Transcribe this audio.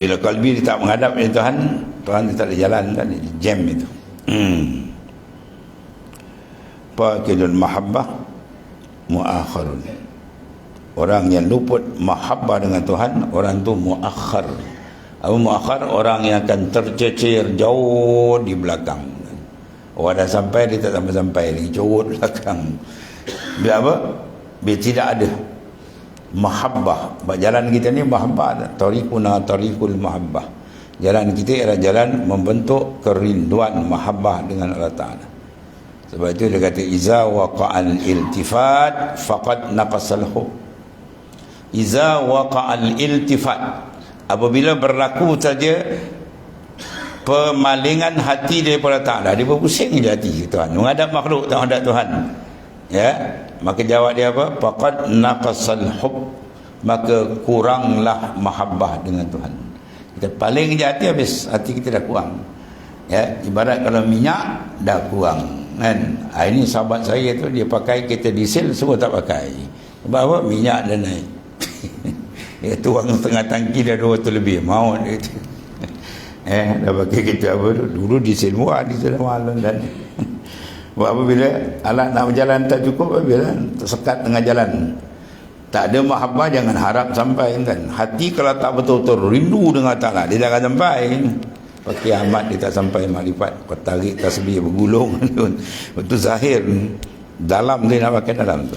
Bila kalbi dia tak menghadap dengan Tuhan, Tuhan dia tak ada jalan, tak ada jam itu. Faqidul mahabbah muakharun. Orang yang luput mahabbah dengan Tuhan, orang tu muakhar. Apa muakhar? Orang yang akan tercecer jauh di belakang. Orang dah sampai, dia tak sampai-sampai lagi, jauh belakang. Bila apa? Bila tidak ada mahabbah. Jalan kita ni mahabbah, tariquna tariqul mahabbah. Jalan kita ialah jalan membentuk kerinduan mahabbah dengan Allah Ta'ala. Sebab itu dia kata iza waqa'al iltifat faqad naqasal hub. Iza waqa'al iltifat, apabila berlaku saja pemalingan hati daripada Ta'ala, dia berpusing je hati Tuhan, menghadap makhluk, tak menghadap Tuhan, ya, maka jawab dia apa? Faqad naqasal hub, maka kuranglah mahabbah dengan Tuhan. Kita paling je hati, habis hati kita dah kurang, ya. Ibarat kalau minyak dah kurang kan. Ini sahabat saya tu, dia pakai kereta diesel, semua tak pakai. Sebab apa? Minyak dah naik. Dia tuang setengah tangki dah 200 lebih, mau dia tu. Dah pakai kereta apa tu, dulu diesel murah, diesel mahal dan buat apa bila alat nak berjalan tak cukup, bila tersekat tengah jalan, tak ada mahabbah, jangan harap sampai kan. Hati kalau tak betul-betul rindu dengan Ta'ala, dia tak akan sampai. Pakai amat dia tak sampai makrifat, kau tarik tasbih bergulung. Itu zahir, dalam dia nak pakai dalam tu.